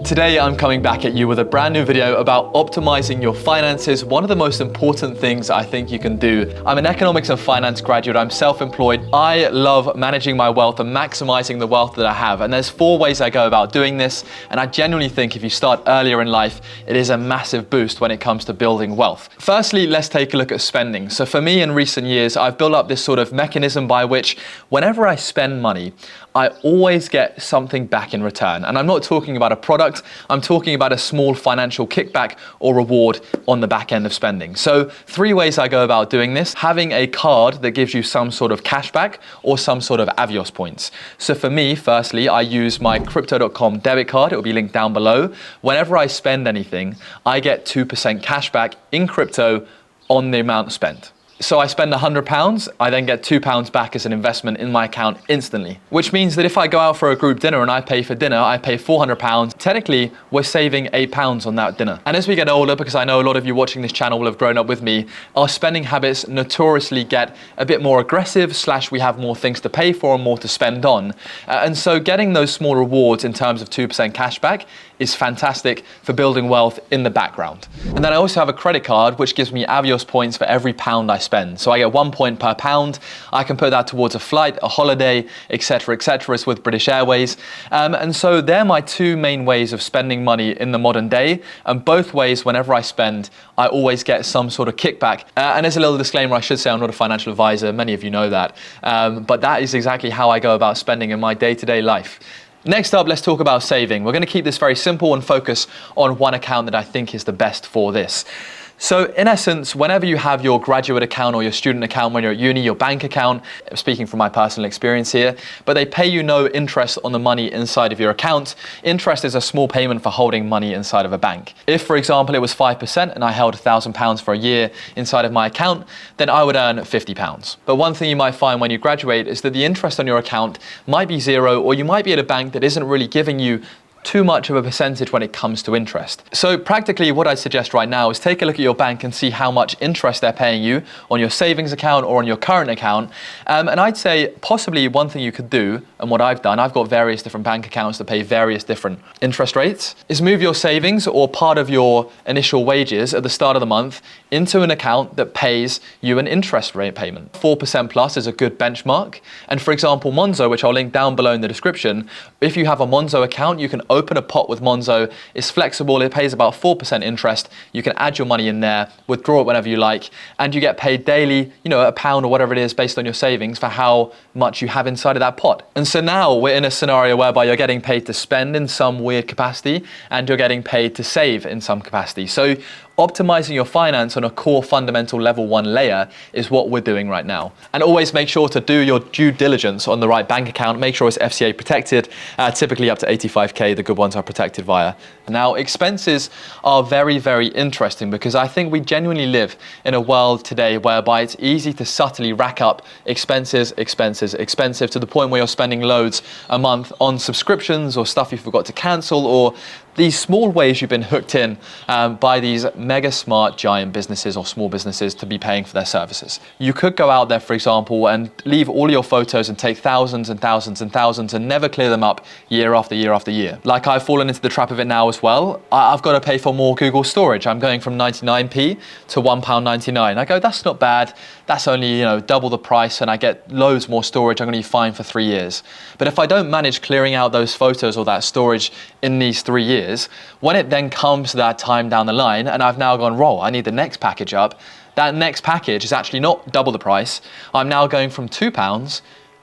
Today I'm coming back at you with a brand new video about optimizing your finances, one of the most important things I think you can do. I'm an economics and finance graduate, I'm self-employed. I love managing my wealth and maximizing the wealth that I have. And there's 4 ways I go about doing this. And I genuinely think if you start earlier in life, it is a massive boost when it comes to building wealth. Firstly, let's take a look at spending. So for me in recent years, I've built up this sort of mechanism by which whenever I spend money, I always get something back in return. And I'm not talking about a product, I'm talking about a small financial kickback or reward on the back end of spending. So 3 ways I go about doing this: having a card that gives you some sort of cashback or some sort of Avios points. So for me, firstly, I use my crypto.com debit card. It will be linked down below. Whenever I spend anything, I get 2% cashback in crypto on the amount spent. So I spend £100, I then get £2 back as an investment in my account instantly. Which means that if I go out for a group dinner and I pay for dinner, I pay £400, technically we're saving £8 on that dinner. And as we get older, because I know a lot of you watching this channel will have grown up with me, our spending habits notoriously get a bit more aggressive, / we have more things to pay for and more to spend on. And so getting those small rewards in terms of 2% cashback is fantastic for building wealth in the background. And then I also have a credit card which gives me Avios points for every pound I spend. So I get 1 point per pound. I can put that towards a flight, a holiday, etc., etc. It's with British Airways. And so they're my 2 main ways of spending money in the modern day. And both ways, whenever I spend, I always get some sort of kickback. And as a little disclaimer, I should say I'm not a financial advisor. Many of you know that. But that is exactly how I go about spending in my day-to-day life. Next up, let's talk about saving. We're going to keep this very simple and focus on one account that I think is the best for this. So in essence, whenever you have your graduate account or your student account when you're at uni, your bank account, speaking from my personal experience here, but they pay you no interest on the money inside of your account. Interest is a small payment for holding money inside of a bank. If, for example, it was 5% and I held £1,000 for a year inside of my account, then I would earn £50. But one thing you might find when you graduate is that the interest on your account might be 0, or you might be at a bank that isn't really giving you too much of a percentage when it comes to interest. So practically what I suggest right now is take a look at your bank and see how much interest they're paying you on your savings account or on your current account. And I'd say possibly one thing you could do, and what I've done, I've got various different bank accounts that pay various different interest rates, is move your savings or part of your initial wages at the start of the month into an account that pays you an interest rate payment. 4% plus is a good benchmark. And for example, Monzo, which I'll link down below in the description, if you have a Monzo account, you can open a pot with Monzo. It's flexible, it pays about 4% interest. You can add your money in there, withdraw it whenever you like, and you get paid daily, £1 or whatever it is based on your savings for how much you have inside of that pot. And so now we're in a scenario whereby you're getting paid to spend in some weird capacity and you're getting paid to save in some capacity. So optimizing your finance on a core fundamental level 1 layer is what we're doing right now. And always make sure to do your due diligence on the right bank account. Make sure it's FCA protected, typically up to 85k. The good ones are protected via. Now, expenses are very, very interesting because I think we genuinely live in a world today whereby it's easy to subtly rack up expenses to the point where you're spending loads a month on subscriptions or stuff you forgot to cancel, or these small ways you've been hooked in by these mega smart giant businesses or small businesses to be paying for their services. You could go out there, for example, and leave all your photos and take thousands and thousands and thousands and never clear them up year after year after year. Like I've fallen into the trap of it now as well. I've got to pay for more Google storage. I'm going from 99p to £1.99. I go, that's not bad. That's only, double the price and I get loads more storage. I'm going to be fine for 3 years. But if I don't manage clearing out those photos or that storage in these 3 years, when it then comes to that time down the line and I've now gone, I need the next package up, that next package is actually not double the price. I'm now going from £2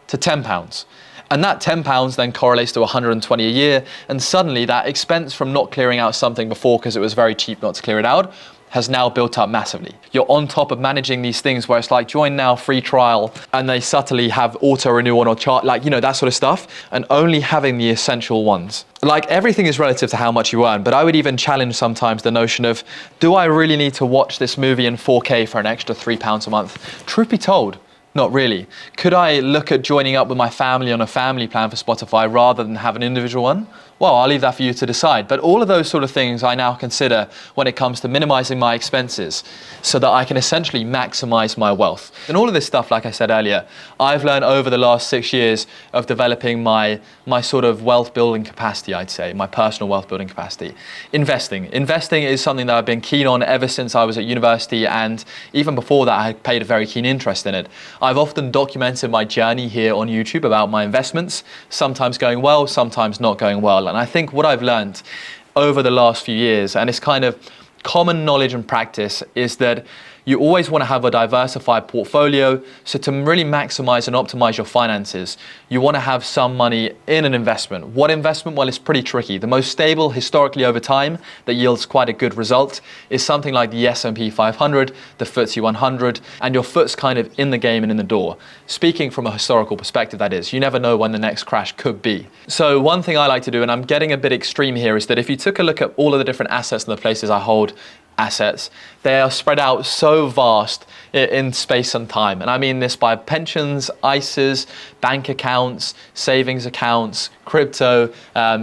to £10. And that £10 then correlates to 120 a year. And suddenly that expense from not clearing out something before because it was very cheap not to clear it out has now built up massively. You're on top of managing these things where it's like join now, free trial, and they subtly have auto renew on or chart, that sort of stuff, and only having the essential ones. Like everything is relative to how much you earn, but I would even challenge sometimes the notion of, do I really need to watch this movie in 4K for an extra £3 a month? Truth be told, not really. Could I look at joining up with my family on a family plan for Spotify rather than have an individual one? well, I'll leave that for you to decide. But all of those sort of things I now consider when it comes to minimizing my expenses so that I can essentially maximize my wealth. And all of this stuff, like I said earlier, I've learned over the last 6 years of developing my sort of wealth building capacity, I'd say, my personal wealth building capacity. Investing is something that I've been keen on ever since I was at university, and even before that I had paid a very keen interest in it. I've often documented my journey here on YouTube about my investments, sometimes going well, sometimes not going well. And I think what I've learned over the last few years, and it's kind of common knowledge and practice, is that you always want to have a diversified portfolio. So to really maximize and optimize your finances, you want to have some money in an investment. What investment? Well, it's pretty tricky. The most stable historically over time that yields quite a good result is something like the S&P 500, the FTSE 100, and your foot's kind of in the game and in the door. Speaking from a historical perspective, that is. You never know when the next crash could be. So one thing I like to do, and I'm getting a bit extreme here, is that if you took a look at all of the different assets and the places I hold assets, they are spread out so vast in space and time. And I mean this by pensions, ISAs, bank accounts, savings accounts, crypto,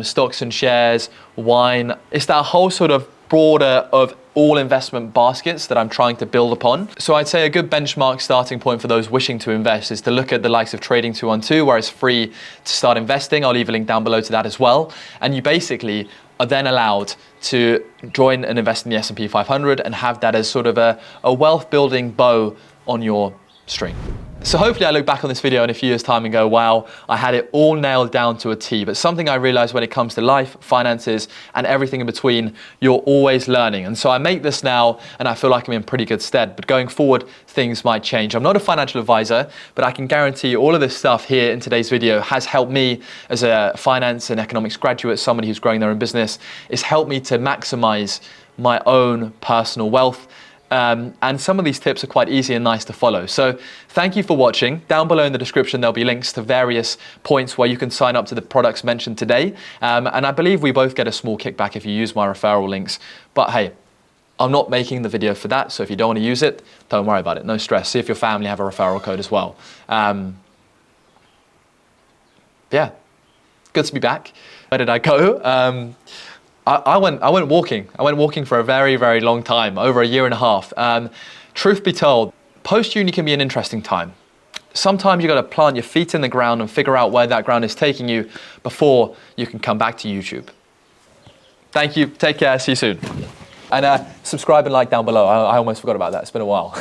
stocks and shares, wine. It's that whole sort of broader of all investment baskets that I'm trying to build upon. So I'd say a good benchmark starting point for those wishing to invest is to look at the likes of Trading 212, where it's free to start investing. I'll leave a link down below to that as well. And you basically are then allowed to join and invest in the S&P 500 and have that as sort of a wealth building bow on your string. So hopefully I look back on this video in a few years' time and go, wow, I had it all nailed down to a T. But something I realized when it comes to life, finances, and everything in between, you're always learning. And so I make this now and I feel like I'm in pretty good stead. But going forward, things might change. I'm not a financial advisor, but I can guarantee all of this stuff here in today's video has helped me as a finance and economics graduate, somebody who's growing their own business. It's helped me to maximize my own personal wealth. And some of these tips are quite easy and nice to follow. So thank you for watching. Down below in the description, there'll be links to various points where you can sign up to the products mentioned today. And I believe we both get a small kickback if you use my referral links. But hey, I'm not making the video for that. So if you don't want to use it, don't worry about it. No stress. See if your family have a referral code as well. Yeah, good to be back. Where did I go? I went walking. I went walking for a very, very long time, over a year and a half. Truth be told, post-uni can be an interesting time. Sometimes you got to plant your feet in the ground and figure out where that ground is taking you before you can come back to YouTube. Thank you. Take care. See you soon. And subscribe and like down below. I almost forgot about that. It's been a while.